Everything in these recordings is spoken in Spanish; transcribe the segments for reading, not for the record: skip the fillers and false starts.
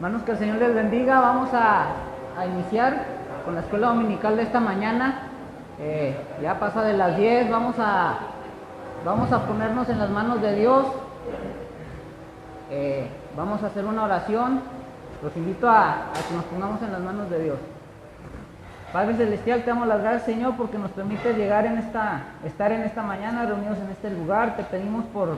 Hermanos, que el Señor les bendiga. Vamos a iniciar con la escuela dominical de esta mañana. Ya pasa de las 10, vamos a ponernos en las manos de Dios. Vamos a hacer una oración. Los invito a que nos pongamos en las manos de Dios. Padre Celestial, te damos las gracias, Señor, porque nos permites estar en esta mañana reunidos en este lugar. Te pedimos por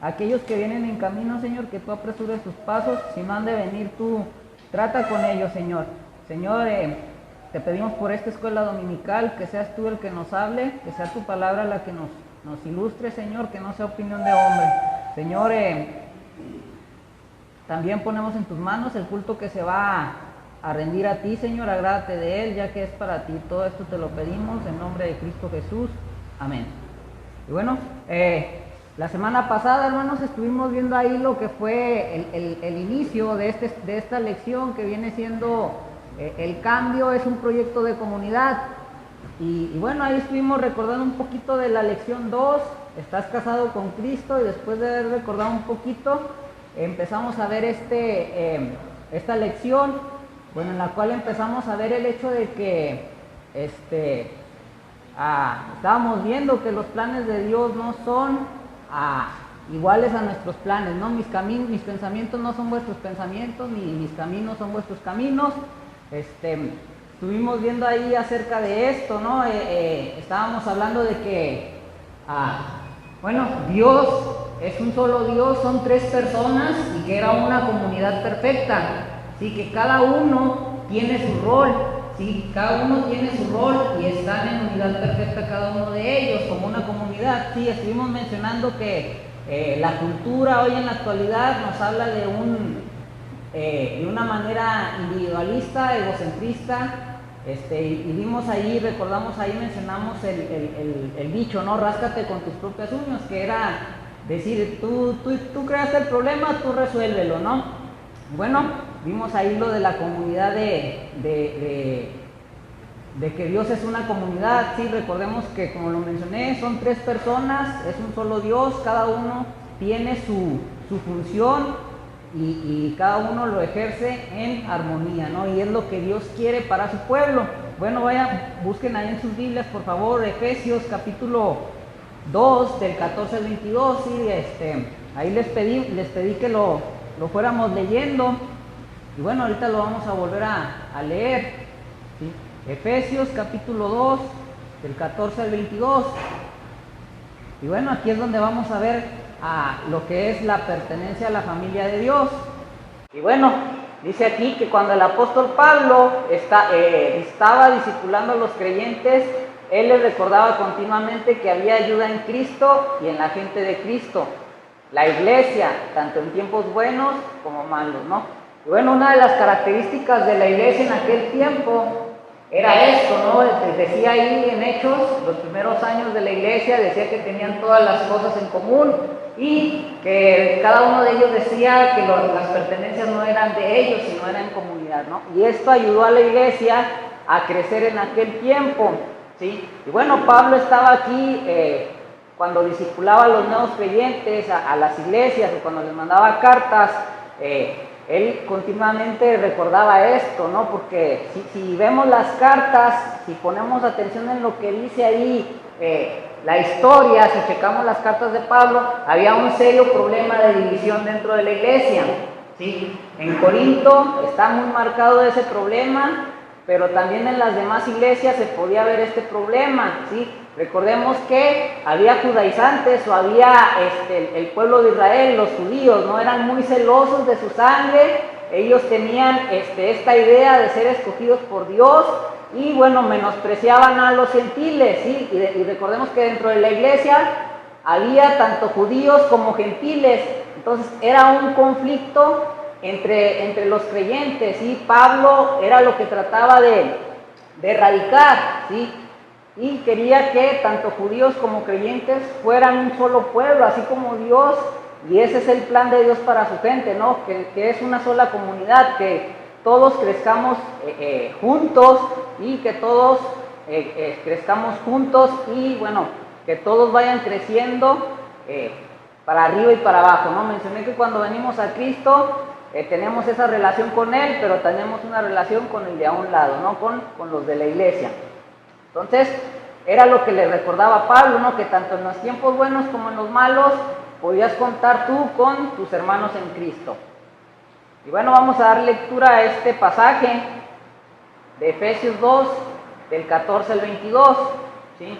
aquellos que vienen en camino, Señor, que tú apresures sus pasos. Si no han de venir, tú trata con ellos, Señor. Señor, te pedimos por esta escuela dominical, que seas tú el que nos hable, que sea tu palabra la que nos ilustre, Señor, que no sea opinión de hombre. Señor, también ponemos en tus manos el culto que se va a rendir a ti, Señor. Agrádate de él, ya que es para ti. Todo esto te lo pedimos en nombre de Cristo Jesús. Amén. Y bueno, la semana pasada, hermanos, estuvimos viendo ahí lo que fue el inicio de esta lección, que viene siendo el cambio es un proyecto de comunidad. Y bueno, ahí estuvimos recordando un poquito de la lección 2, estás casado con Cristo, y después de haber recordado un poquito, empezamos a ver esta lección, bueno, en la cual empezamos a ver el hecho de que estábamos viendo que los planes de Dios no son iguales a nuestros planes, ¿no? Mis pensamientos no son vuestros pensamientos, ni mis caminos son vuestros caminos. Estuvimos viendo ahí acerca de esto, ¿no? Estábamos hablando de que, bueno, Dios es un solo Dios, son tres personas, y que era una comunidad perfecta, ¿sí? Que cada uno tiene su rol, ¿sí? Cada uno tiene su rol y están en unidad perfecta cada uno de ellos como una comunidad. Sí, estuvimos mencionando que la cultura hoy en la actualidad nos habla de una manera individualista, egocentrista, y vimos ahí, recordamos ahí, mencionamos el dicho, ¿no? Ráscate con tus propias uñas, que era decir, tú creaste el problema, tú resuélvelo, ¿no? Bueno, vimos ahí lo de la comunidad de que Dios es una comunidad. Sí, recordemos que, como lo mencioné, son tres personas, es un solo Dios, cada uno tiene su función y cada uno lo ejerce en armonía, ¿no? Y es lo que Dios quiere para su pueblo. Bueno, busquen ahí en sus Biblias, por favor, Efesios capítulo 2, del 14 al 22, ¿sí? Ahí les pedí que lo fuéramos leyendo, y bueno, ahorita lo vamos a volver a leer, ¿sí? Efesios capítulo 2, del 14 al 22. Y bueno, aquí es donde vamos a ver lo que es la pertenencia a la familia de Dios. Y bueno, dice aquí que cuando el apóstol Pablo estaba discipulando a los creyentes, él les recordaba continuamente que había ayuda en Cristo y en la gente de Cristo, la iglesia, tanto en tiempos buenos como malos, ¿no? Y bueno, una de las características de la iglesia en aquel tiempo era esto, ¿no? Decía ahí en Hechos, los primeros años de la iglesia, decía que tenían todas las cosas en común, y que cada uno de ellos decía que las pertenencias no eran de ellos, sino eran en comunidad, ¿no? Y esto ayudó a la iglesia a crecer en aquel tiempo, ¿sí? Y bueno, Pablo estaba aquí cuando discipulaba a los nuevos creyentes, a las iglesias, o cuando les mandaba cartas, él continuamente recordaba esto, ¿no? Porque si vemos las cartas, si ponemos atención en lo que dice ahí, la historia, si checamos las cartas de Pablo, había un serio problema de división dentro de la iglesia, ¿sí? En Corinto está muy marcado ese problema, pero también en las demás iglesias se podía ver este problema, ¿sí? Recordemos que había judaizantes, o había el pueblo de Israel, los judíos, no eran muy celosos de su sangre. Ellos tenían esta idea de ser escogidos por Dios, y bueno, menospreciaban a los gentiles, ¿sí? Y recordemos que dentro de la iglesia había tanto judíos como gentiles, entonces era un conflicto entre los creyentes, ¿sí? Pablo era lo que trataba de erradicar, ¿sí? Y quería que tanto judíos como creyentes fueran un solo pueblo, así como Dios, y ese es el plan de Dios para su gente, ¿no? Que es una sola comunidad, que todos crezcamos juntos, y que todos crezcamos juntos, y bueno, que todos vayan creciendo para arriba y para abajo, ¿no? Mencioné que cuando venimos a Cristo, tenemos esa relación con Él, pero tenemos una relación con el de a un lado, ¿no? Con los de la iglesia. Entonces, era lo que le recordaba Pablo, ¿no? Que tanto en los tiempos buenos como en los malos, podías contar tú con tus hermanos en Cristo. Y bueno, vamos a dar lectura a este pasaje de Efesios 2, del 14 al 22, ¿sí?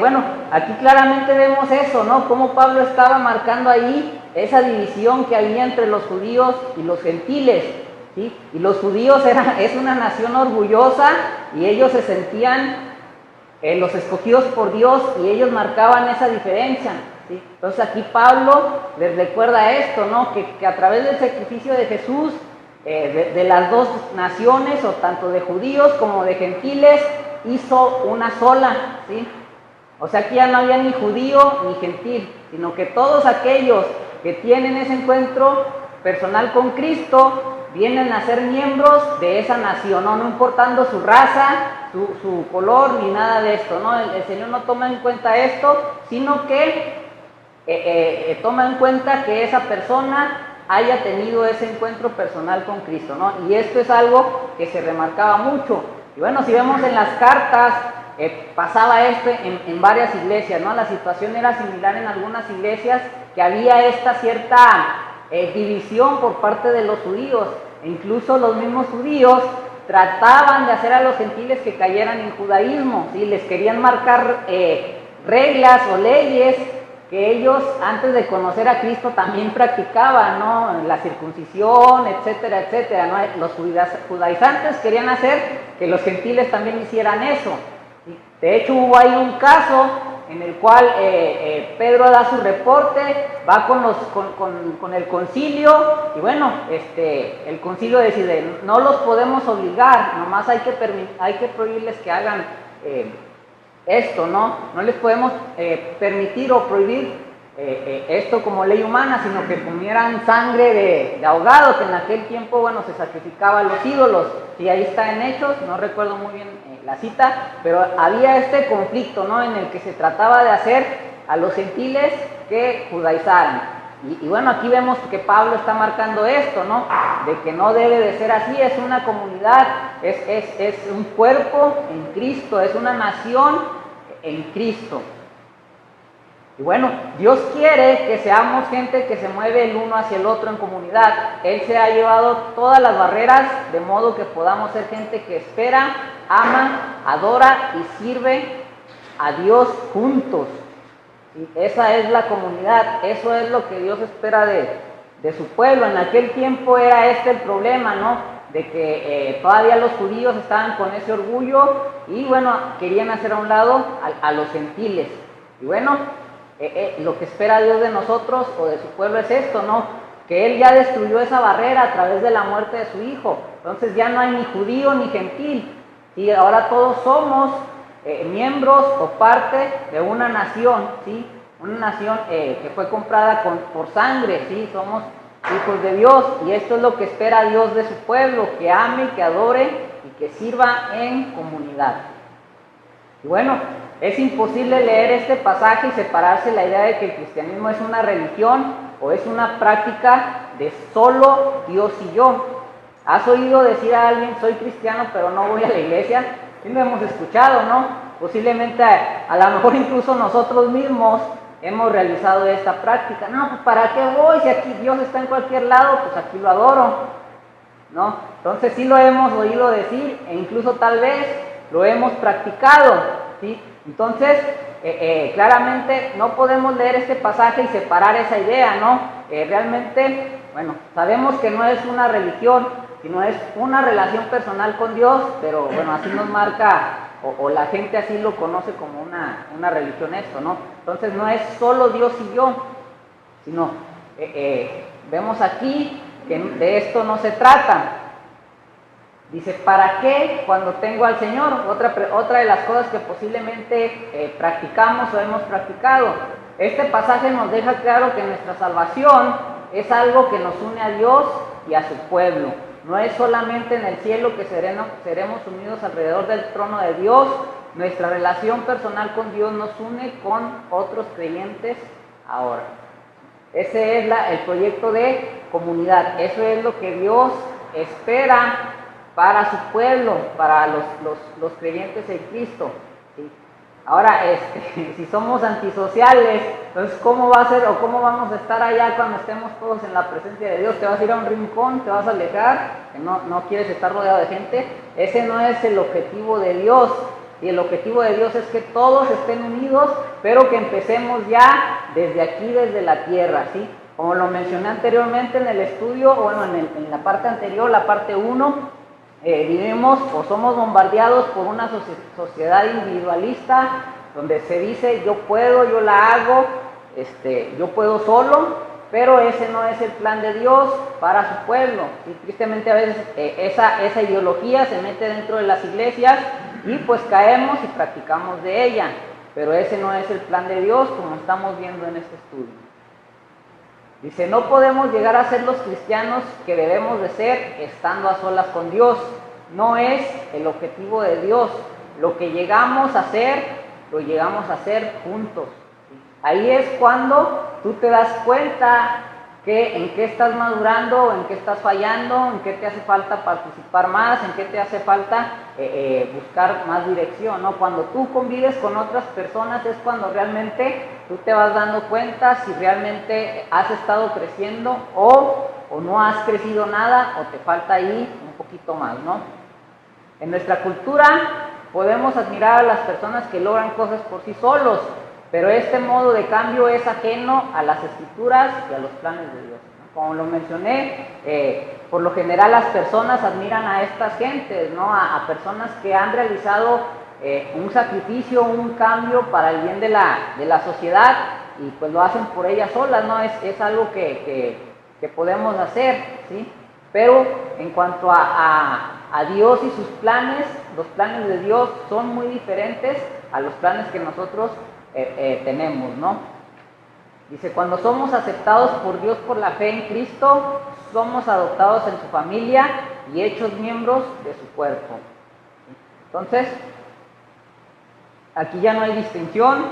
Bueno, aquí claramente vemos eso, ¿no? Cómo Pablo estaba marcando ahí esa división que había entre los judíos y los gentiles, ¿sí? Y los judíos es una nación orgullosa y ellos se sentían los escogidos por Dios y ellos marcaban esa diferencia, ¿sí? Entonces aquí Pablo les recuerda esto, ¿no? Que a través del sacrificio de Jesús, de las dos naciones, o tanto de judíos como de gentiles, hizo una sola, ¿sí? O sea, aquí ya no había ni judío ni gentil, sino que todos aquellos que tienen ese encuentro personal con Cristo vienen a ser miembros de esa nación, no importando su raza, su color, ni nada de esto, ¿no? El Señor no toma en cuenta esto, sino que toma en cuenta que esa persona haya tenido ese encuentro personal con Cristo, ¿no? Y esto es algo que se remarcaba mucho. Y bueno, si vemos en las cartas, pasaba esto en varias iglesias, ¿no? La situación era similar en algunas iglesias, que había esta cierta división por parte de los judíos, e incluso los mismos judíos trataban de hacer a los gentiles que cayeran en judaísmo, ¿sí? Les querían marcar reglas o leyes que ellos antes de conocer a Cristo también practicaban, ¿no? La circuncisión, etcétera, etcétera, ¿no? Los judaizantes querían hacer que los gentiles también hicieran eso. De hecho, hubo ahí un caso en el cual Pedro da su reporte, va con el concilio, y bueno, el concilio decide, no los podemos obligar, nomás hay que prohibirles que hagan esto, ¿no? No les podemos permitir o prohibir esto como ley humana, sino que comieran sangre de ahogado, que en aquel tiempo, bueno, se sacrificaba a los ídolos, y ahí está en Hechos, no recuerdo muy bien la cita, pero había este conflicto, ¿no? En el que se trataba de hacer a los gentiles que judaizaran. Y bueno, aquí vemos que Pablo está marcando esto, ¿no? De que no debe de ser así, es una comunidad, es un cuerpo en Cristo, es una nación en Cristo. Y bueno, Dios quiere que seamos gente que se mueve el uno hacia el otro en comunidad. Él se ha llevado todas las barreras de modo que podamos ser gente que espera, ama, adora y sirve a Dios juntos. Y esa es la comunidad, eso es lo que Dios espera de su pueblo. En aquel tiempo era este el problema, ¿no? De que todavía los judíos estaban con ese orgullo y bueno, querían hacer a un lado a los gentiles. Y bueno, lo que espera Dios de nosotros o de su pueblo es esto, ¿no? Que Él ya destruyó esa barrera a través de la muerte de su Hijo. Entonces ya no hay ni judío ni gentil. Y ahora todos somos miembros o parte de una nación, ¿sí? Una nación que fue comprada por sangre, ¿sí? Somos hijos de Dios y esto es lo que espera Dios de su pueblo, que ame, que adore y que sirva en comunidad. Y bueno, es imposible leer este pasaje y separarse la idea de que el cristianismo es una religión o es una práctica de solo Dios y yo. ¿Has oído decir a alguien, soy cristiano pero no voy a la iglesia? Sí lo hemos escuchado, ¿no? Posiblemente a lo mejor incluso nosotros mismos hemos realizado esta práctica. No, pues ¿para qué voy? Si aquí Dios está en cualquier lado, pues aquí lo adoro, ¿no? Entonces sí lo hemos oído decir e incluso tal vez lo hemos practicado, ¿sí? Entonces, claramente no podemos leer este pasaje y separar esa idea, ¿no? Realmente, bueno, sabemos que no es una religión, sino es una relación personal con Dios, pero bueno, así nos marca, o la gente así lo conoce como una religión esto, ¿no? Entonces no es solo Dios y yo, sino vemos aquí que de esto no se trata. Dice, ¿para qué cuando tengo al Señor? Otra de las cosas que posiblemente practicamos o hemos practicado. Este pasaje nos deja claro que nuestra salvación es algo que nos une a Dios y a su pueblo. No es solamente en el cielo que seremos unidos alrededor del trono de Dios. Nuestra relación personal con Dios nos une con otros creyentes ahora. Ese es el proyecto de comunidad. Eso es lo que Dios espera para su pueblo, para los creyentes en Cristo, ¿sí? Ahora, si somos antisociales, entonces ¿cómo va a ser o cómo vamos a estar allá cuando estemos todos en la presencia de Dios? ¿Te vas a ir a un rincón? ¿Te vas a alejar? ¿Que no quieres estar rodeado de gente? Ese no es el objetivo de Dios. Y el objetivo de Dios es que todos estén unidos, pero que empecemos ya desde aquí, desde la tierra, ¿sí? Como lo mencioné anteriormente en el estudio, bueno, en la parte anterior, la parte 1, vivimos o somos bombardeados por una sociedad individualista donde se dice yo puedo, yo la hago, yo puedo solo, pero ese no es el plan de Dios para su pueblo. Y tristemente a veces esa ideología se mete dentro de las iglesias y pues caemos y practicamos de ella, pero ese no es el plan de Dios como estamos viendo en este estudio. Dice, no podemos llegar a ser los cristianos que debemos de ser estando a solas con Dios. No es el objetivo de Dios. Lo que llegamos a hacer, lo llegamos a hacer juntos. Ahí es cuando tú te das cuenta que en qué estás madurando, en qué estás fallando, en qué te hace falta participar más, en qué te hace falta buscar más dirección, ¿no? Cuando tú convives con otras personas es cuando realmente tú te vas dando cuenta si realmente has estado creciendo o no has crecido nada o te falta ahí un poquito más, ¿no? En nuestra cultura podemos admirar a las personas que logran cosas por sí solos, pero este modo de cambio es ajeno a las escrituras y a los planes de Dios, ¿no? Como lo mencioné, por lo general las personas admiran a estas gentes, ¿no? A personas que han realizado un sacrificio, un cambio para el bien de la sociedad y pues lo hacen por ellas solas, ¿no? Es algo que podemos hacer, ¿sí? Pero en cuanto a Dios y sus planes, los planes de Dios son muy diferentes a los planes que nosotros tenemos, ¿no? Dice, cuando somos aceptados por Dios por la fe en Cristo, somos adoptados en su familia y hechos miembros de su cuerpo. Entonces, aquí ya no hay distinción,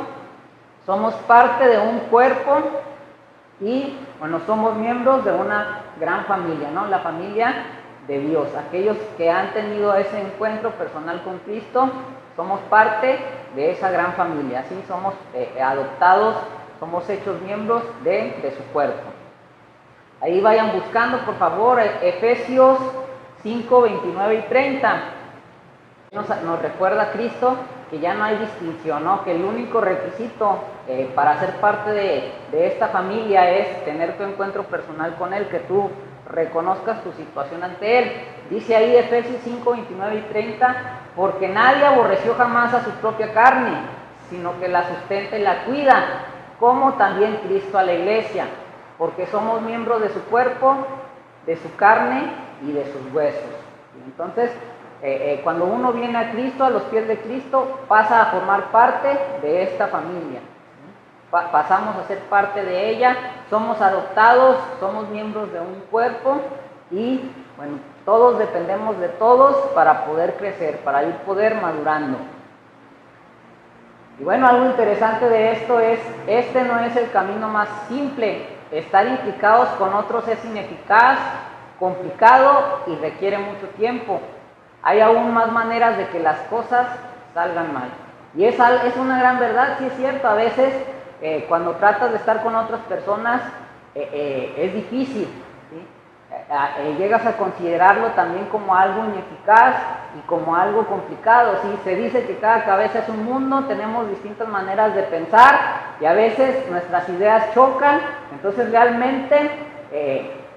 somos parte de un cuerpo y, bueno, somos miembros de una gran familia, ¿no? La familia de Dios. Aquellos que han tenido ese encuentro personal con Cristo, somos parte de esa gran familia, ¿sí? Somos adoptados somos hechos miembros de su cuerpo. Ahí vayan buscando, por favor, Efesios 5, 29 y 30. Nos recuerda Cristo que ya no hay distinción, ¿no? Que el único requisito para ser parte de esta familia es tener tu encuentro personal con Él, que tú reconozcas tu situación ante Él. Dice ahí Efesios 5, 29 y 30, porque nadie aborreció jamás a su propia carne, sino que la sustenta y la cuida, como también Cristo a la iglesia, porque somos miembros de su cuerpo, de su carne y de sus huesos. Entonces, cuando uno viene a Cristo, a los pies de Cristo, pasa a formar parte de esta familia. Pasamos a ser parte de ella, somos adoptados, somos miembros de un cuerpo y, bueno, todos dependemos de todos para poder crecer, para ir poder madurando. Y bueno, algo interesante de esto es, este no es el camino más simple. Estar implicados con otros es ineficaz, complicado y requiere mucho tiempo. Hay aún más maneras de que las cosas salgan mal. Y es una gran verdad, sí es cierto, a veces cuando tratas de estar con otras personas es difícil, ¿sí? Llegas a considerarlo también como algo ineficaz y como algo complicado, ¿sí? Se dice que cada cabeza es un mundo, tenemos distintas maneras de pensar y a veces nuestras ideas chocan, entonces realmente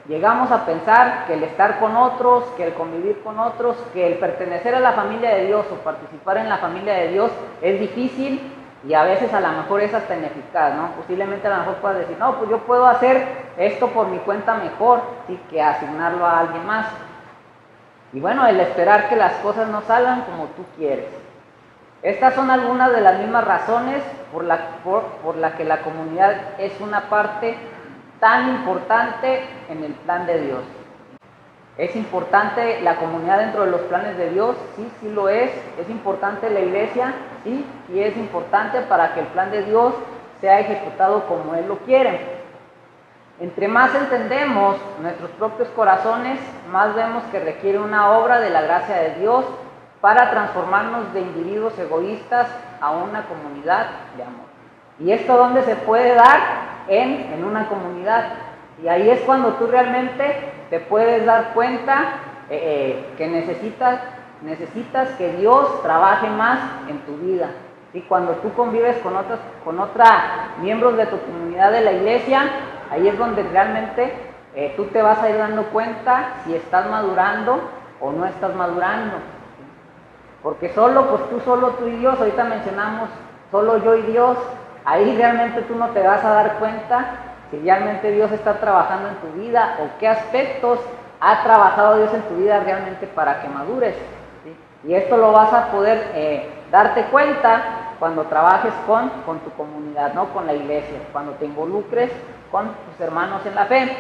llegamos a pensar que el estar con otros, que el convivir con otros, que el pertenecer a la familia de Dios o participar en la familia de Dios es difícil y a veces a lo mejor es hasta ineficaz, ¿no? Posiblemente a lo mejor puedas decir, no, pues yo puedo hacer esto por mi cuenta mejor, ¿sí? Que asignarlo a alguien más. Y bueno, el esperar que las cosas no salgan como tú quieres. Estas son algunas de las mismas razones por la que la comunidad es una parte tan importante en el plan de Dios. ¿Es importante la comunidad dentro de los planes de Dios? Sí, sí lo es. ¿Es importante la iglesia? Sí, sí es importante para que el plan de Dios sea ejecutado como Él lo quiere. Entre más entendemos nuestros propios corazones, más vemos que requiere una obra de la gracia de Dios para transformarnos de individuos egoístas a una comunidad de amor. ¿Y esto dónde se puede dar? En una comunidad. Y ahí es cuando tú realmente te puedes dar cuenta que necesitas que Dios trabaje más en tu vida. Y cuando tú convives con otros miembros de tu comunidad de la iglesia, ahí es donde realmente tú te vas a ir dando cuenta si estás madurando o no estás madurando. Porque tú y Dios, ahorita mencionamos solo yo y Dios, ahí realmente tú no te vas a dar cuenta si realmente Dios está trabajando en tu vida o qué aspectos ha trabajado Dios en tu vida realmente para que madures, ¿sí? Y esto lo vas a poder darte cuenta cuando trabajes con tu comunidad, ¿no? Con la iglesia, cuando te involucres con tus hermanos en la fe.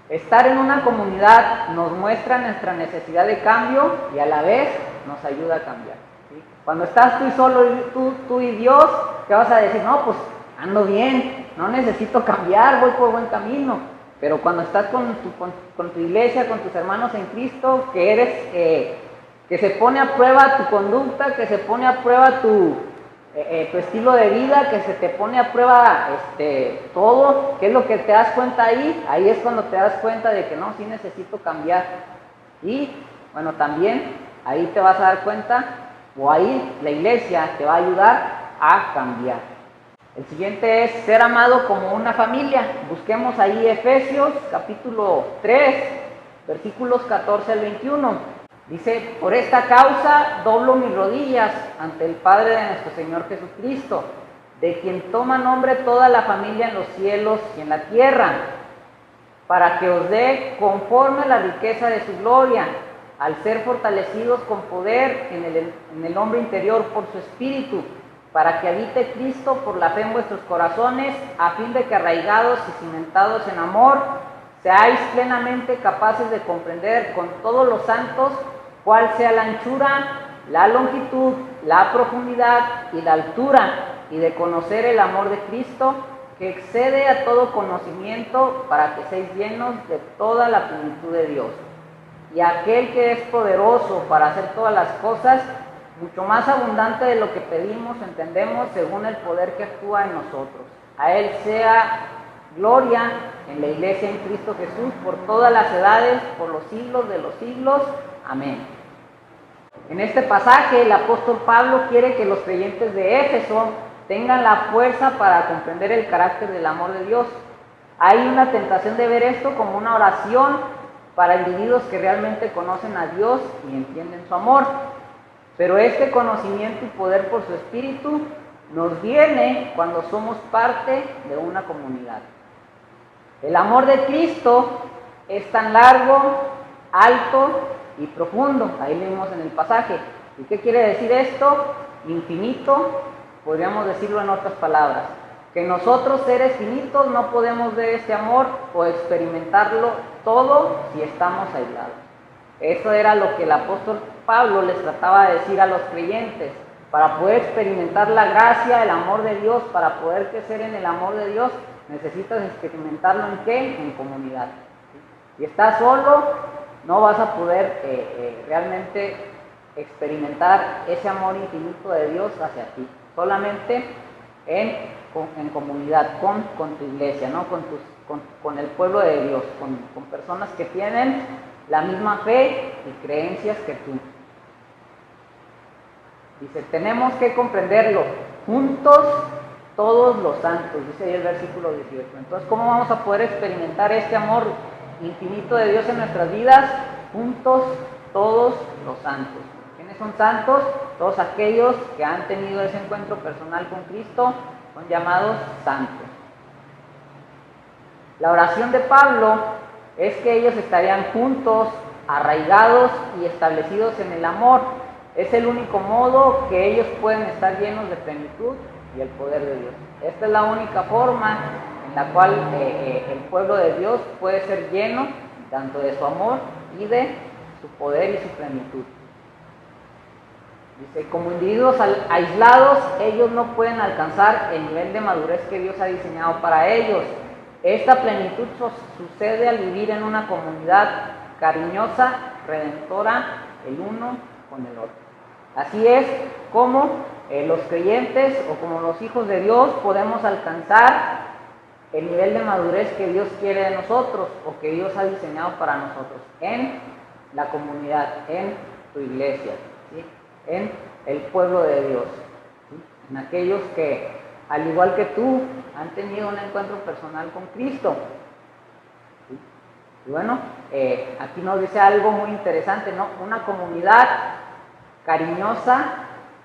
Estar en una comunidad nos muestra nuestra necesidad de cambio y a la vez nos ayuda a cambiar, ¿sí? Cuando estás tú y solo tú y Dios, ¿qué vas a decir? No, pues ando bien, no necesito cambiar, voy por buen camino. Pero cuando estás con tu iglesia, con tus hermanos en Cristo, que se pone a prueba tu conducta, que se pone a prueba tu estilo de vida, que se te pone a prueba todo, ¿qué es lo que te das cuenta ahí? Ahí es cuando te das cuenta de que no, sí necesito cambiar. Y bueno, también ahí te vas a dar cuenta, o ahí la iglesia te va a ayudar a cambiar. El siguiente es ser amado como una familia. Busquemos ahí Efesios capítulo 3, versículos 14 al 21. Dice, por esta causa doblo mis rodillas ante el Padre de nuestro Señor Jesucristo, de quien toma nombre toda la familia en los cielos y en la tierra, para que os dé conforme a la riqueza de su gloria, al ser fortalecidos con poder en el hombre interior por su Espíritu, para que habite Cristo por la fe en vuestros corazones, a fin de que arraigados y cimentados en amor, seáis plenamente capaces de comprender con todos los santos cuál sea la anchura, la longitud, la profundidad y la altura, y de conocer el amor de Cristo, que excede a todo conocimiento, para que seáis llenos de toda la plenitud de Dios. Y aquel que es poderoso para hacer todas las cosas, mucho más abundante de lo que pedimos, entendemos, según el poder que actúa en nosotros. A Él sea gloria en la iglesia en Cristo Jesús por todas las edades, por los siglos de los siglos. Amén. En este pasaje el apóstol Pablo quiere que los creyentes de Éfeso tengan la fuerza para comprender el carácter del amor de Dios. Hay una tentación de ver esto como una oración para individuos que realmente conocen a Dios y entienden su amor. Pero este conocimiento y poder por su Espíritu nos viene cuando somos parte de una comunidad. El amor de Cristo es tan largo, alto y profundo. Ahí leímos en el pasaje. ¿Y qué quiere decir esto? Infinito, podríamos decirlo en otras palabras. Que nosotros, seres finitos, no podemos ver este amor o experimentarlo todo si estamos aislados. Eso era lo que el apóstol Pablo les trataba de decir a los creyentes. Para poder experimentar la gracia, el amor de Dios, para poder crecer en el amor de Dios, necesitas experimentarlo ¿en qué? En comunidad. Si estás solo, no vas a poder realmente experimentar ese amor infinito de Dios hacia ti. Solamente en comunidad, con tu iglesia, ¿no? Con el pueblo de Dios, con personas que tienen la misma fe y creencias que tú. Dice, tenemos que comprenderlo juntos todos los santos, dice ahí el versículo 18. Entonces, ¿cómo vamos a poder experimentar este amor infinito de Dios en nuestras vidas? Juntos todos los santos. ¿Quiénes son santos? Todos aquellos que han tenido ese encuentro personal con Cristo son llamados santos. La oración de Pablo es que ellos estarían juntos, arraigados y establecidos en el amor. Es el único modo que ellos pueden estar llenos de plenitud y el poder de Dios. Esta es la única forma en la cual el pueblo de Dios puede ser lleno tanto de su amor y de su poder y su plenitud. Dice, como individuos aislados, ellos no pueden alcanzar el nivel de madurez que Dios ha diseñado para ellos. Esta plenitud sucede al vivir en una comunidad cariñosa, redentora, el uno con el otro. Así es como los creyentes o como los hijos de Dios podemos alcanzar el nivel de madurez que Dios quiere de nosotros o que Dios ha diseñado para nosotros en la comunidad, en tu iglesia, ¿sí? En el pueblo de Dios, ¿sí? En aquellos que, al igual que tú, han tenido un encuentro personal con Cristo. ¿Sí? Y bueno, aquí nos dice algo muy interesante, ¿no? Una comunidad cariñosa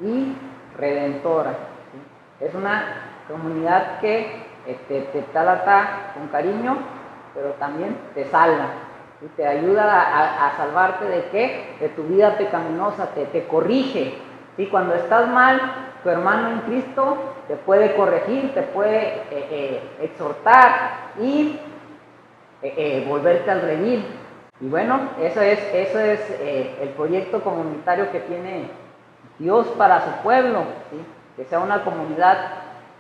y redentora, ¿sí? Es una comunidad que te trata con cariño, pero también te salva, ¿sí? Te ayuda a salvarte de qué? De tu vida pecaminosa, te corrige, ¿sí? Cuando estás mal, tu hermano en Cristo te puede corregir, te puede exhortar y volverte al redil. Y bueno, eso es el proyecto comunitario que tiene Dios para su pueblo, ¿sí? Que sea una comunidad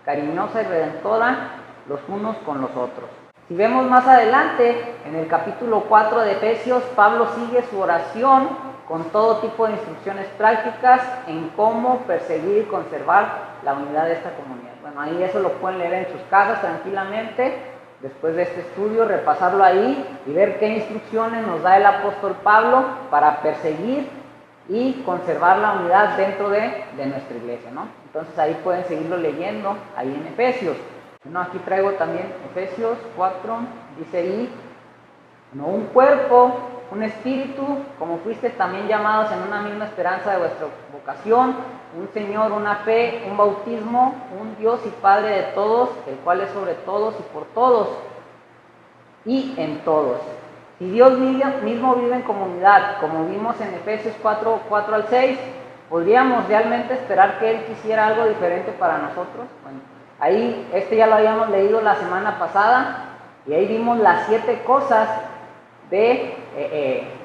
cariñosa y redentora los unos con los otros. Si vemos más adelante, en el capítulo 4 de Efesios, Pablo sigue su oración con todo tipo de instrucciones prácticas en cómo perseguir y conservar la unidad de esta comunidad. Bueno, ahí eso lo pueden leer en sus casas tranquilamente. Después de este estudio, repasarlo ahí y ver qué instrucciones nos da el apóstol Pablo para perseguir y conservar la unidad dentro de nuestra iglesia, ¿no? Entonces ahí pueden seguirlo leyendo, ahí en Efesios. Bueno, aquí traigo también Efesios 4, dice ahí, no un cuerpo, un espíritu, como fuisteis también llamados en una misma esperanza de vuestra vocación, un Señor, una fe, un bautismo, un Dios y Padre de todos, el cual es sobre todos y por todos y en todos. Si Dios mismo vive en comunidad, como vimos en Efesios 4 al 6, ¿podríamos realmente esperar que Él quisiera algo diferente para nosotros? Bueno, ahí ya lo habíamos leído la semana pasada y ahí vimos las 7 cosas de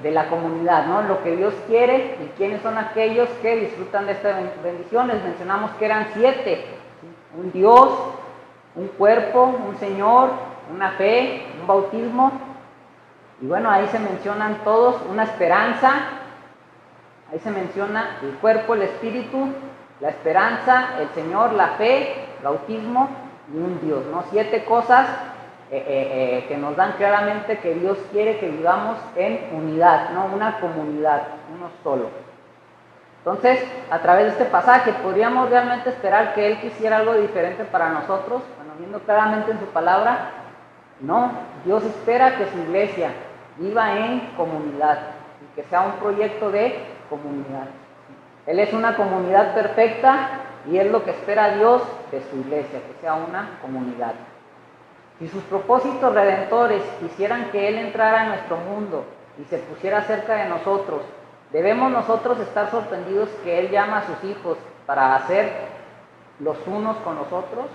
la comunidad, ¿no? Lo que Dios quiere y quiénes son aquellos que disfrutan de estas bendiciones. Mencionamos que eran 7, ¿sí? Un Dios, un cuerpo, un Señor, una fe, un bautismo, y bueno, ahí se mencionan todos, una esperanza, Ahí se menciona el cuerpo, el espíritu, la esperanza, el Señor, la fe, bautismo y un Dios, ¿no? 7 cosas que nos dan claramente que Dios quiere que vivamos en unidad, ¿no? Una comunidad, uno solo. Entonces, a través de este pasaje, ¿podríamos realmente esperar que Él quisiera algo diferente para nosotros? Bueno, viendo claramente en su palabra, no. Dios espera que su iglesia viva en comunidad y que sea un proyecto de comunidad. Él es una comunidad perfecta y es lo que espera Dios de su iglesia, que sea una comunidad. Si sus propósitos redentores quisieran que Él entrara en nuestro mundo y se pusiera cerca de nosotros, ¿debemos nosotros estar sorprendidos que Él llama a sus hijos para hacer los unos con los otros?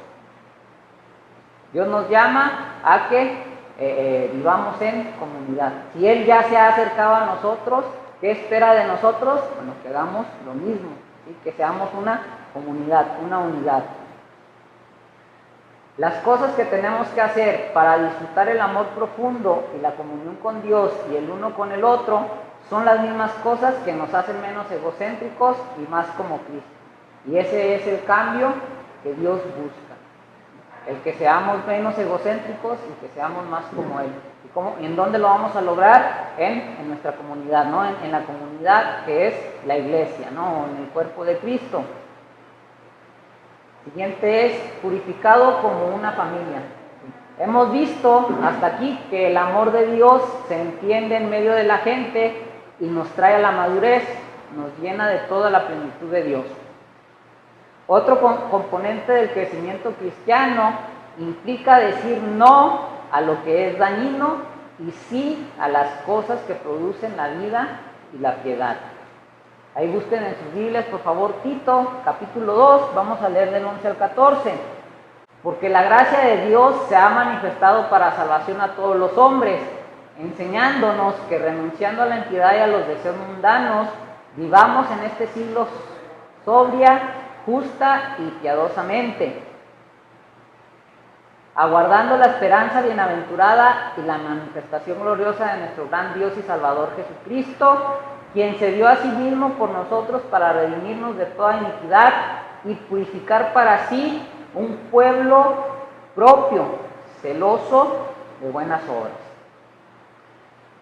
Dios nos llama a que vivamos en comunidad. Si Él ya se ha acercado a nosotros, ¿qué espera de nosotros? Bueno, que hagamos lo mismo, ¿sí? Que seamos una comunidad, una unidad. Las cosas que tenemos que hacer para disfrutar el amor profundo y la comunión con Dios y el uno con el otro son las mismas cosas que nos hacen menos egocéntricos y más como Cristo. Y ese es el cambio que Dios busca. El que seamos menos egocéntricos y que seamos más como Él. ¿Y en dónde lo vamos a lograr? En nuestra comunidad, ¿no? En la comunidad que es la iglesia, ¿no? En el cuerpo de Cristo. Siguiente es purificado como una familia. Hemos visto hasta aquí que el amor de Dios se entiende en medio de la gente y nos trae a la madurez, nos llena de toda la plenitud de Dios. Otro componente del crecimiento cristiano implica decir no a lo que es dañino y sí a las cosas que producen la vida y la piedad. Ahí busquen en sus Biblias, por favor, Tito, capítulo 2, vamos a leer del 11 al 14. Porque la gracia de Dios se ha manifestado para salvación a todos los hombres, enseñándonos que renunciando a la impiedad y a los deseos mundanos, vivamos en este siglo sobria, justa y piadosamente, aguardando la esperanza bienaventurada y la manifestación gloriosa de nuestro gran Dios y Salvador Jesucristo, quien se dio a sí mismo por nosotros para redimirnos de toda iniquidad y purificar para sí un pueblo propio, celoso de buenas obras.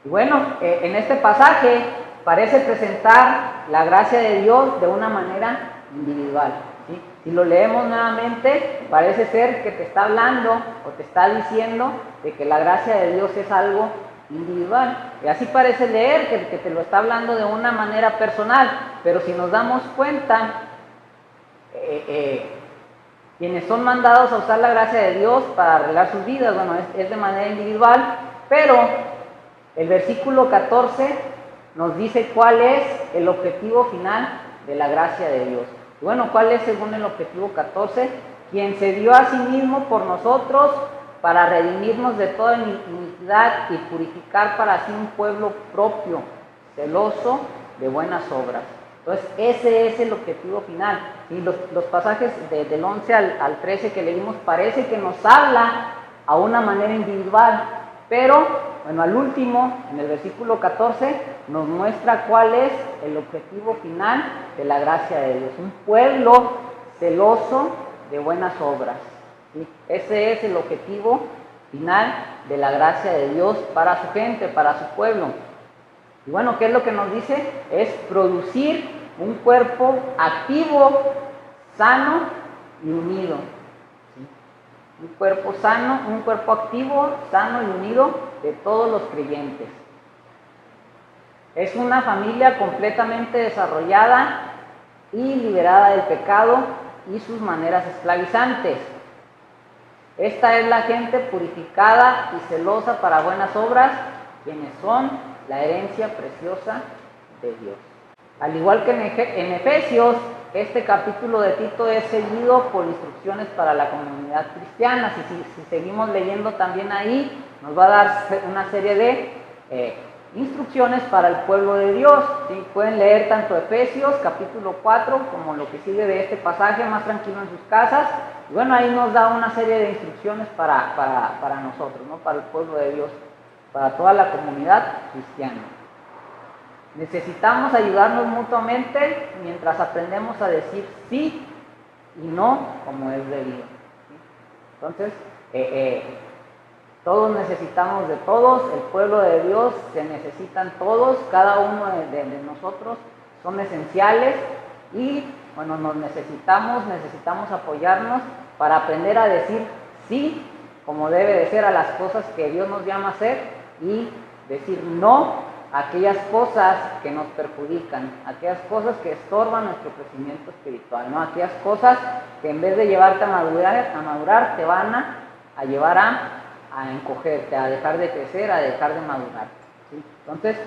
Y bueno, en este pasaje parece presentar la gracia de Dios de una manera individual, ¿sí? Si lo leemos nuevamente, parece ser que te está hablando o te está diciendo de que la gracia de Dios es algo individual. Y así parece leer que te lo está hablando de una manera personal, pero si nos damos cuenta, quienes son mandados a usar la gracia de Dios para arreglar sus vidas, bueno, es de manera individual, pero el versículo 14 nos dice cuál es el objetivo final de la gracia de Dios. Y bueno, ¿cuál es según el objetivo 14? Quien se dio a sí mismo por nosotros para redimirnos de toda iniquidad y purificar para sí un pueblo propio, celoso de buenas obras. Entonces, ese es el objetivo final. Y los pasajes del 11 al 13 que leímos parece que nos habla a una manera individual, pero, bueno, al último, en el versículo 14, nos muestra cuál es el objetivo final de la gracia de Dios. Un pueblo celoso de buenas obras. ¿Sí? Ese es el objetivo final de la gracia de Dios para su gente, para su pueblo. Y bueno, ¿qué es lo que nos dice? Es producir un cuerpo activo, sano y unido. ¿Sí? Un cuerpo sano, un cuerpo activo, sano y unido de todos los creyentes. Es una familia completamente desarrollada y liberada del pecado y sus maneras esclavizantes. Esta es la gente purificada y celosa para buenas obras, quienes son la herencia preciosa de Dios. Al igual que en Efesios, este capítulo de Tito es seguido por instrucciones para la comunidad cristiana. Si seguimos leyendo también ahí, nos va a dar una serie de instrucciones para el pueblo de Dios. ¿Sí? Pueden leer tanto Efesios capítulo 4 como lo que sigue de este pasaje más tranquilo en sus casas. Y bueno, ahí nos da una serie de instrucciones para nosotros, ¿no? Para el pueblo de Dios, para toda la comunidad cristiana. Necesitamos ayudarnos mutuamente mientras aprendemos a decir sí y no como es debido. ¿Sí? Entonces, todos necesitamos de todos, el pueblo de Dios se necesitan todos, cada uno de nosotros son esenciales y bueno, necesitamos apoyarnos para aprender a decir sí como debe de ser a las cosas que Dios nos llama a hacer y decir no a aquellas cosas que nos perjudican, aquellas cosas que estorban nuestro crecimiento espiritual, ¿no? Aquellas cosas que en vez de llevarte a madurar te van a llevar a encogerte, a dejar de crecer, a dejar de madurar. ¿Sí? Entonces,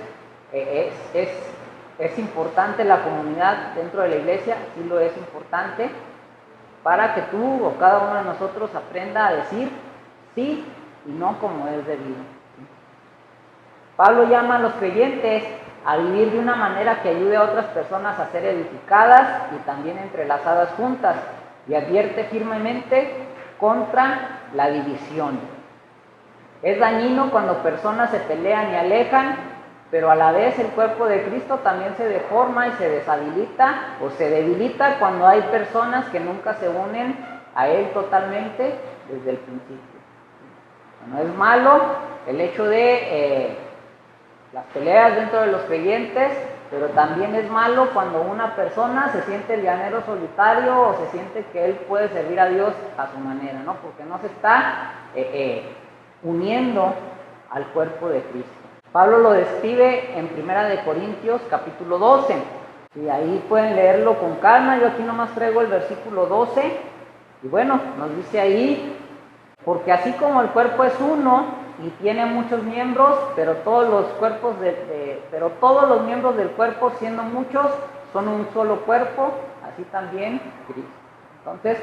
es importante la comunidad dentro de la iglesia, sí lo es importante, para que tú o cada uno de nosotros aprenda a decir sí y no como es debido. ¿Sí? Pablo llama a los creyentes a vivir de una manera que ayude a otras personas a ser edificadas y también entrelazadas juntas, y advierte firmemente contra la división. Es dañino cuando personas se pelean y alejan, pero a la vez el cuerpo de Cristo también se deforma y se deshabilita o se debilita cuando hay personas que nunca se unen a Él totalmente desde el principio. No es malo el hecho de las peleas dentro de los creyentes, pero también es malo cuando una persona se siente el llanero solitario o se siente que él puede servir a Dios a su manera, ¿no? Porque no se está uniendo al cuerpo de Cristo. Pablo lo describe en 1 Corintios capítulo 12. Y ahí pueden leerlo con calma. Yo aquí nomás traigo el versículo 12. Y bueno, nos dice ahí, porque así como el cuerpo es uno y tiene muchos miembros, pero todos los miembros del cuerpo, siendo muchos, son un solo cuerpo, así también Cristo. Entonces,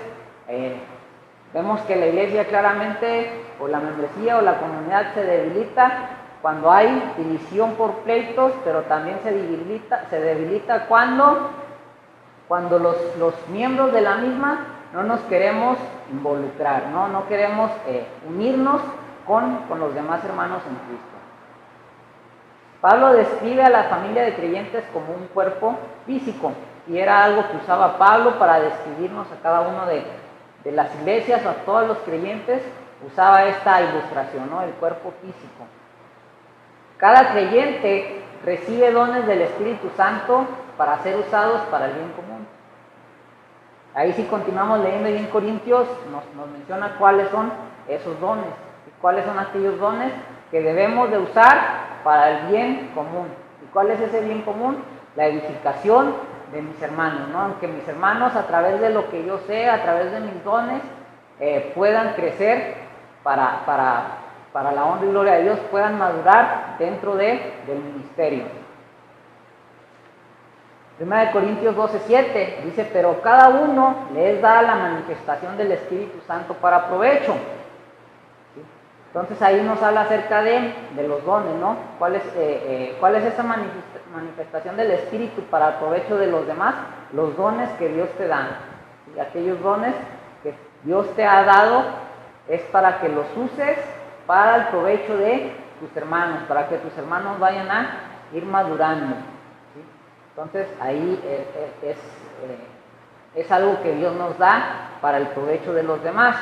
vemos que la iglesia claramente, o la membresía o la comunidad se debilita cuando hay división por pleitos, pero también se debilita cuando los miembros de la misma no nos queremos involucrar, no queremos unirnos con los demás hermanos en Cristo. Pablo describe a la familia de creyentes como un cuerpo físico, y era algo que usaba Pablo para describirnos a cada uno de las iglesias, a todos los creyentes, usaba esta ilustración, ¿no? El cuerpo físico. Cada creyente recibe dones del Espíritu Santo para ser usados para el bien común. Ahí si continuamos leyendo en Corintios, nos menciona cuáles son esos dones, y cuáles son aquellos dones que debemos de usar para el bien común. ¿Y cuál es ese bien común? La edificación de mis hermanos, ¿no? Aunque mis hermanos, a través de lo que yo sé, a través de mis dones, puedan crecer para la honra y gloria de Dios, puedan madurar dentro del ministerio. 1 Corintios 12:7 dice, pero cada uno le es dada la manifestación del Espíritu Santo para provecho. ¿Sí? Entonces ahí nos habla acerca de los dones, ¿no? ¿Cuál es esa manifestación del Espíritu para el provecho de los demás? Los dones que Dios te da. ¿Sí? Aquellos dones que Dios te ha dado es para que los uses para el provecho de tus hermanos, para que tus hermanos vayan a ir madurando. ¿Sí? Entonces ahí es algo que Dios nos da para el provecho de los demás.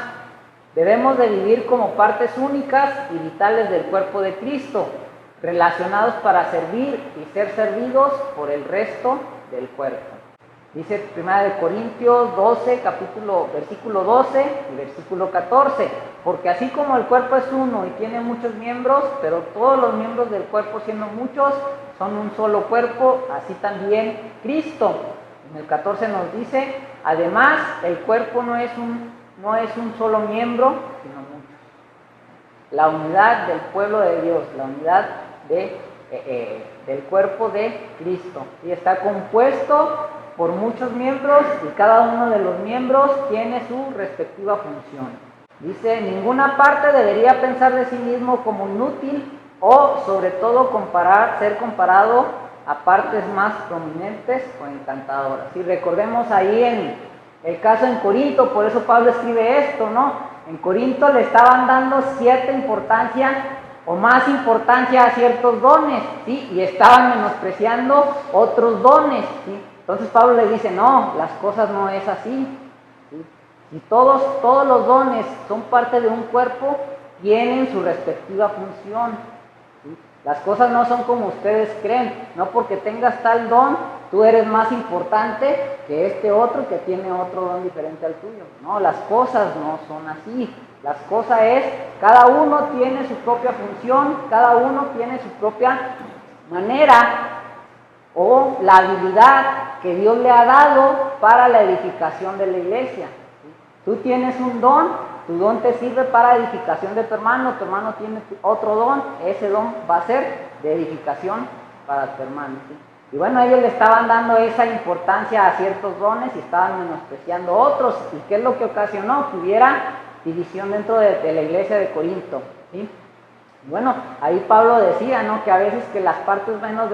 Debemos de vivir como partes únicas y vitales del cuerpo de Cristo, relacionados para servir y ser servidos por el resto del cuerpo. Dice 1 Corintios 12, versículo 12 y versículo 14, porque así como el cuerpo es uno y tiene muchos miembros, pero todos los miembros del cuerpo, siendo muchos, son un solo cuerpo, así también Cristo. En el 14 nos dice, además el cuerpo no es un solo miembro, sino muchos. La unidad del pueblo de Dios, la unidad del cuerpo de Cristo, y está compuesto por muchos miembros, y cada uno de los miembros tiene su respectiva función. Dice, ninguna parte debería pensar de sí mismo como inútil o sobre todo ser comparado a partes más prominentes o encantadoras. Y recordemos ahí en el caso en Corinto, por eso Pablo escribe esto, ¿no? En Corinto le estaban dando cierta importancia o más importancia a ciertos dones, ¿sí? Y estaban menospreciando otros dones, ¿sí? Entonces Pablo le dice, no, las cosas no es así, ¿sí? Si todos los dones son parte de un cuerpo, tienen su respectiva función, ¿sí? Las cosas no son como ustedes creen, no porque tengas tal don, tú eres más importante que este otro que tiene otro don diferente al tuyo. No, las cosas no son así. Las cosas es, cada uno tiene su propia función, cada uno tiene su propia manera o la habilidad que Dios le ha dado para la edificación de la iglesia. ¿Sí? Tú tienes un don, tu don te sirve para edificación de tu hermano tiene otro don, ese don va a ser de edificación para tu hermano. ¿Sí? Y bueno, ellos le estaban dando esa importancia a ciertos dones y estaban menospreciando otros. ¿Y qué es lo que ocasionó? Que hubiera división dentro de la iglesia de Corinto, ¿sí? Bueno, ahí Pablo decía, ¿no?, que a veces que las partes menos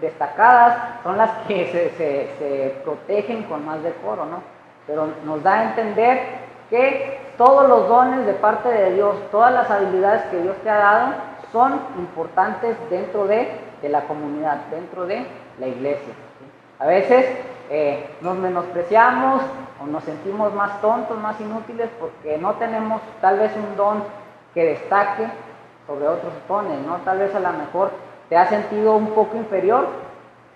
destacadas son las que se protegen con más decoro, ¿no? Pero nos da a entender que todos los dones de parte de Dios, todas las habilidades que Dios te ha dado, son importantes dentro de la comunidad, dentro de la iglesia, ¿sí? A veces nos menospreciamos o nos sentimos más tontos, más inútiles porque no tenemos tal vez un don que destaque sobre otros dones, ¿no? Tal vez a lo mejor te has sentido un poco inferior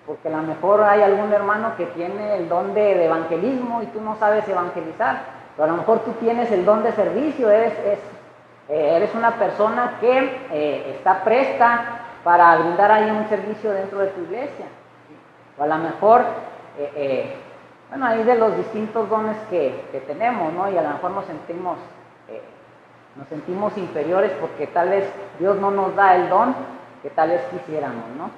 porque a lo mejor hay algún hermano que tiene el don de evangelismo y tú no sabes evangelizar, pero a lo mejor tú tienes el don de servicio, eres una persona que está presta para brindar ahí un servicio dentro de tu iglesia, ¿sí? O a lo mejor bueno, hay de los distintos dones que tenemos, ¿no? Y a lo mejor nos sentimos inferiores porque tal vez Dios no nos da el don que tal vez quisiéramos, ¿no?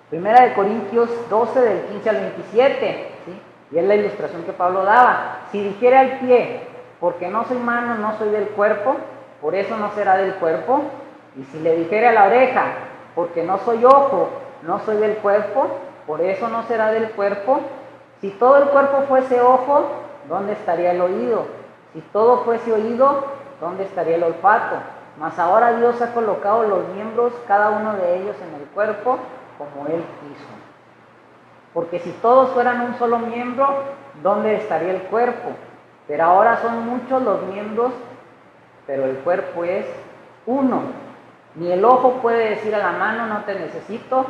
Primera de Corintios 12, del 15 al 27, ¿sí? Y es la ilustración que Pablo daba. Si dijera el pie, porque no soy mano, no soy del cuerpo, por eso no será del cuerpo. Y si le dijera a la oreja, porque no soy ojo, no soy del cuerpo, por eso no será del cuerpo. Si todo el cuerpo fuese ojo, ¿dónde estaría el oído? Si todo fuese oído, ¿dónde estaría el olfato? Mas ahora Dios ha colocado los miembros, cada uno de ellos, en el cuerpo, como Él quiso. Porque si todos fueran un solo miembro, ¿dónde estaría el cuerpo? Pero ahora son muchos los miembros, pero el cuerpo es uno. Ni el ojo puede decir a la mano, no te necesito,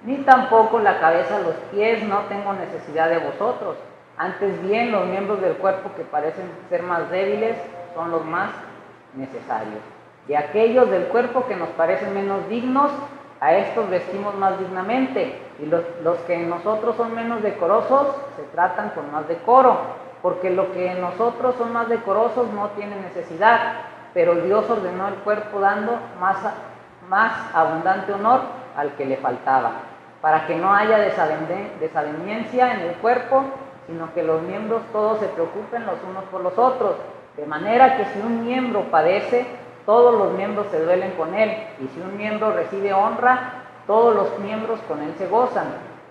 ni tampoco la cabeza a los pies, no tengo necesidad de vosotros. Antes bien, los miembros del cuerpo que parecen ser más débiles son los más necesarios. De aquellos del cuerpo que nos parecen menos dignos, a estos vestimos más dignamente, y los que en nosotros son menos decorosos se tratan con más decoro, porque lo que en nosotros son más decorosos no tiene necesidad, pero Dios ordenó el cuerpo dando más abundante honor al que le faltaba, para que no haya desaveniencia en el cuerpo, sino que los miembros todos se preocupen los unos por los otros, de manera que si un miembro padece, todos los miembros se duelen con él, y si un miembro recibe honra, todos los miembros con él se gozan.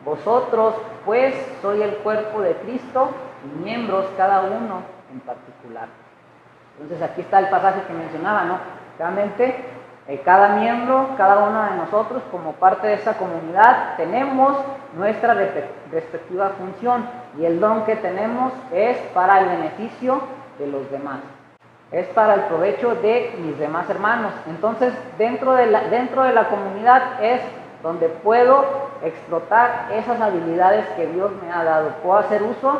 Vosotros, pues, sois el cuerpo de Cristo, y miembros cada uno en particular. Entonces aquí está el pasaje que mencionaba, ¿no? Realmente cada miembro, cada uno de nosotros, como parte de esta comunidad, tenemos nuestra respectiva función, y el don que tenemos es para el beneficio de los demás, es para el provecho de mis demás hermanos. Entonces, dentro de la comunidad es donde puedo explotar esas habilidades que Dios me ha dado. Puedo hacer uso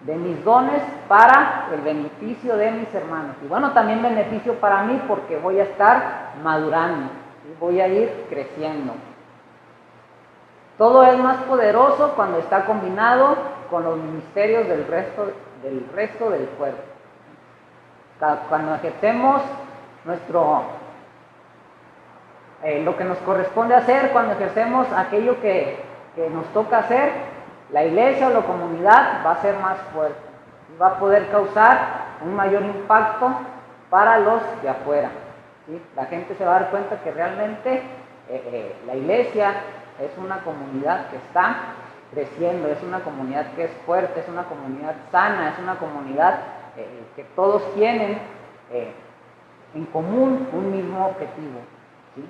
de mis dones para el beneficio de mis hermanos. Y bueno, también beneficio para mí porque voy a estar madurando, ¿sí? Voy a ir creciendo. Todo es más poderoso cuando está combinado con los ministerios del resto del cuerpo. Cuando ejercemos lo que nos corresponde hacer, cuando ejercemos aquello que nos toca hacer, la iglesia o la comunidad va a ser más fuerte y va a poder causar un mayor impacto para los de afuera, ¿sí? La gente se va a dar cuenta que realmente la iglesia es una comunidad que está creciendo, es una comunidad que es fuerte, es una comunidad sana, es una comunidad que todos tienen en común un mismo objetivo, ¿sí?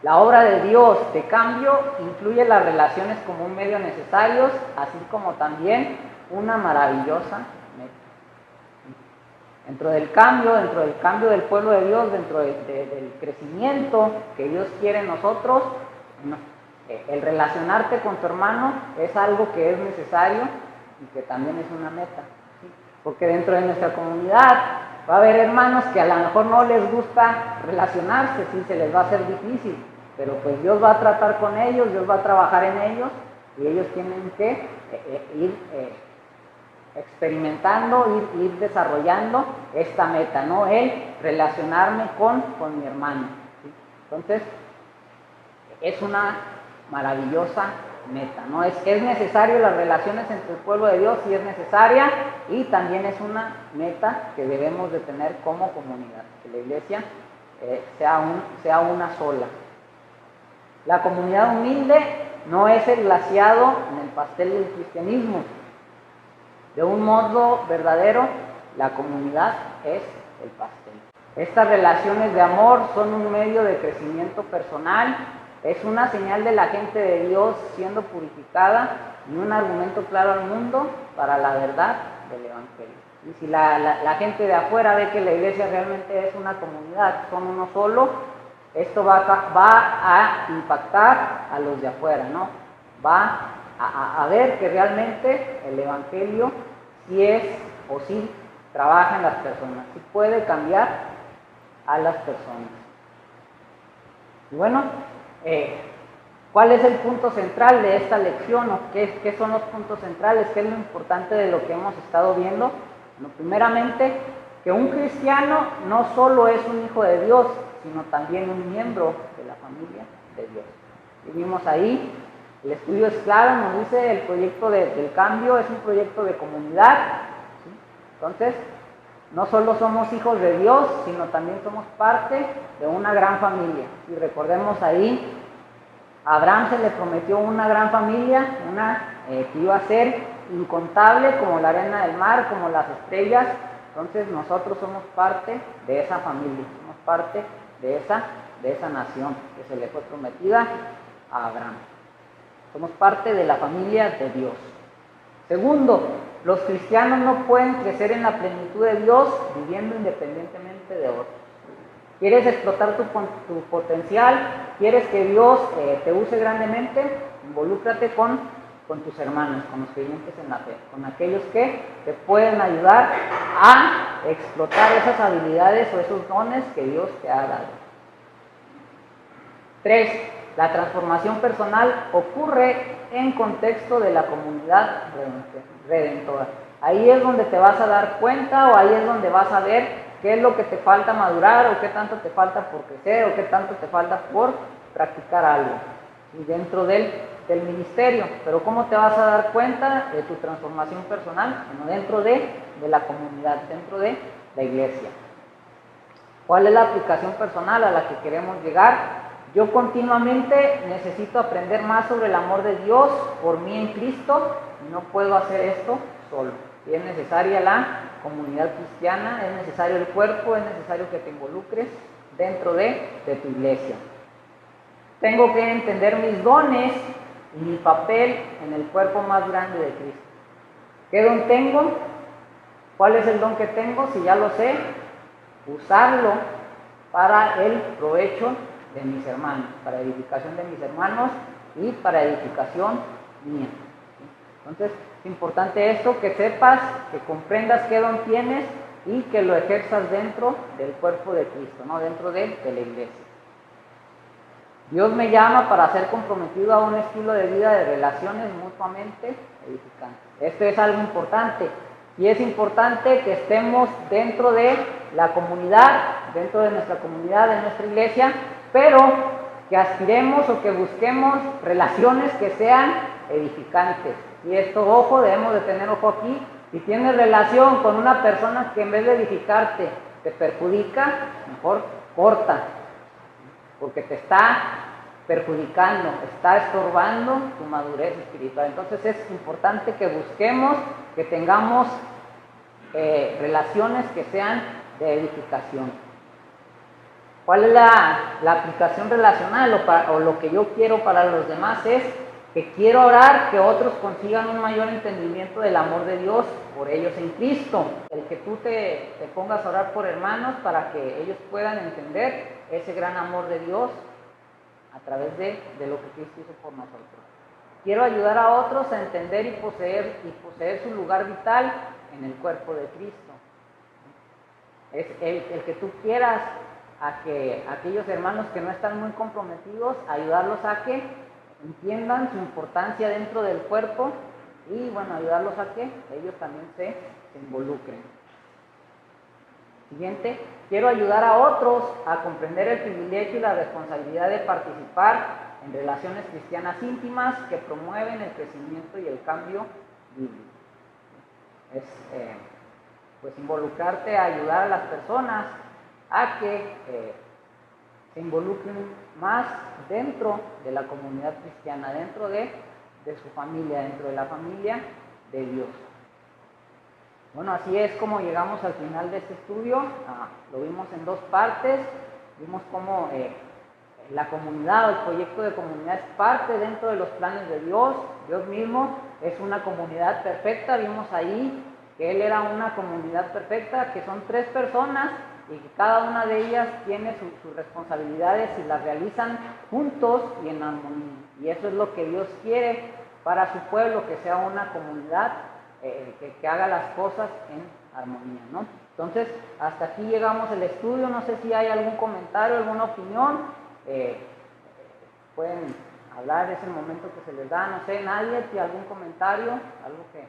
La obra de Dios de cambio incluye las relaciones como un medio necesario, así como también una maravillosa meta. Dentro del cambio del pueblo de Dios, dentro del crecimiento que Dios quiere en nosotros, bueno, el relacionarte con tu hermano es algo que es necesario y que también es una meta, ¿sí? Porque dentro de nuestra comunidad va a haber hermanos que a lo mejor no les gusta relacionarse, sí, se les va a hacer difícil, pero pues Dios va a tratar con ellos, Dios va a trabajar en ellos y ellos tienen que ir experimentando, ir desarrollando esta meta, ¿no? El relacionarme con mi hermano, ¿sí? Entonces, es una maravillosa meta, ¿no? Es necesario las relaciones entre el pueblo de Dios, sí es necesaria, y también es una meta que debemos de tener como comunidad, que la iglesia sea una sola. La comunidad humilde no es el glaseado en el pastel del cristianismo. De un modo verdadero, la comunidad es el pastel. Estas relaciones de amor son un medio de crecimiento personal, es una señal de la gente de Dios siendo purificada y un argumento claro al mundo para la verdad del Evangelio. Y si la gente de afuera ve que la iglesia realmente es una comunidad, son uno solo, esto va a impactar a los de afuera, ¿no? Va a ver que realmente el Evangelio sí es o sí trabaja en las personas, sí puede cambiar a las personas. Y bueno, ¿cuál es el punto central de esta lección? ¿O qué son los puntos centrales? ¿Qué es lo importante de lo que hemos estado viendo? Bueno, primeramente, que un cristiano no solo es un hijo de Dios, sino también un miembro de la familia de Dios. Vivimos ahí. El estudio es claro, nos dice el proyecto del cambio es un proyecto de comunidad, ¿sí? Entonces, no solo somos hijos de Dios, sino también somos parte de una gran familia. Y recordemos ahí, a Abraham se le prometió una gran familia, que iba a ser incontable como la arena del mar, como las estrellas. Entonces nosotros somos parte de esa familia, somos parte de esa nación que se le fue prometida a Abraham. Somos parte de la familia de Dios. Segundo, los cristianos no pueden crecer en la plenitud de Dios viviendo independientemente de otros. ¿Quieres explotar tu potencial? ¿Quieres que Dios te use grandemente? Involúcrate con tus hermanos, con los creyentes en la fe, con aquellos que te pueden ayudar a explotar esas habilidades o esos dones que Dios te ha dado. 3. La transformación personal ocurre en contexto de la comunidad redentora. Ahí es donde te vas a dar cuenta, o ahí es donde vas a ver qué es lo que te falta madurar, o qué tanto te falta por crecer, o qué tanto te falta por practicar algo, y dentro del ministerio. Pero ¿cómo te vas a dar cuenta de tu transformación personal? Bueno, dentro de la comunidad, dentro de la iglesia. ¿Cuál es la aplicación personal a la que queremos llegar? Yo continuamente necesito aprender más sobre el amor de Dios por mí en Cristo, y no puedo hacer esto solo. Y es necesaria la comunidad cristiana, es necesario el cuerpo, es necesario que te involucres dentro de tu iglesia. Tengo que entender mis dones y mi papel en el cuerpo más grande de Cristo. ¿Qué don tengo? ¿Cuál es el don que tengo? Si ya lo sé, usarlo para el provecho de mis hermanos, para edificación de mis hermanos y para edificación mía. Entonces, es importante esto, que sepas, que comprendas qué don tienes y que lo ejerzas dentro del cuerpo de Cristo, ¿no? Dentro de la iglesia. Dios me llama para ser comprometido a un estilo de vida de relaciones mutuamente edificantes. Esto es algo importante, y es importante que estemos dentro de la comunidad, dentro de nuestra comunidad, de nuestra iglesia, pero que aspiremos o que busquemos relaciones que sean edificantes. Y esto, ojo, debemos de tener ojo aquí. Si tienes relación con una persona que en vez de edificarte te perjudica, mejor corta, porque te está perjudicando, está estorbando tu madurez espiritual. Entonces es importante que busquemos, que tengamos relaciones que sean de edificación. ¿Cuál es la aplicación relacional o lo que yo quiero para los demás? Es que quiero orar que otros consigan un mayor entendimiento del amor de Dios por ellos en Cristo. El que tú te pongas a orar por hermanos para que ellos puedan entender ese gran amor de Dios a través de lo que Cristo hizo por nosotros. Quiero ayudar a otros a entender y poseer su lugar vital en el cuerpo de Cristo. Es el que tú quieras a que aquellos hermanos que no están muy comprometidos, ayudarlos a que entiendan su importancia dentro del cuerpo y bueno, ayudarlos a que ellos también se involucren. Siguiente, quiero ayudar a otros a comprender el privilegio y la responsabilidad de participar en relaciones cristianas íntimas que promueven el crecimiento y el cambio bíblico. Es pues involucrarte a ayudar a las personas a que se involucren más dentro de la comunidad cristiana, dentro de su familia, dentro de la familia de Dios. Bueno, así es como llegamos al final de este estudio. Lo vimos en dos partes. Vimos cómo la comunidad o el proyecto de comunidad es parte dentro de los planes de Dios. Dios mismo es una comunidad perfecta. Vimos ahí que Él era una comunidad perfecta, que son 3 personas y que cada una de ellas tiene sus responsabilidades y las realizan juntos y en armonía. Y eso es lo que Dios quiere para su pueblo, que sea una comunidad que haga las cosas en armonía, ¿no? Entonces, hasta aquí llegamos el estudio. No sé si hay algún comentario, alguna opinión. Pueden hablar, es el momento que se les da. No sé, nadie, si algún comentario, algo que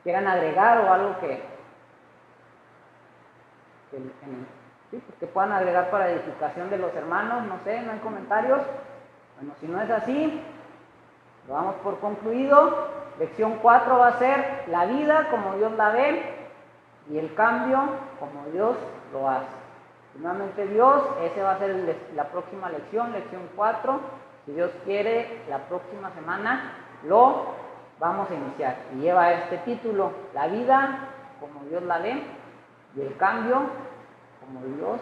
quieran agregar o algo que puedan agregar para edificación de los hermanos. No sé, no hay comentarios. Bueno, si no es así, lo damos por concluido. Lección 4 va a ser la vida como Dios la ve y el cambio como Dios lo hace. Finalmente Dios, ese va a ser la próxima lección, lección 4. Si Dios quiere, la próxima semana lo vamos a iniciar. Y lleva este título, la vida como Dios la ve y el cambio como Dios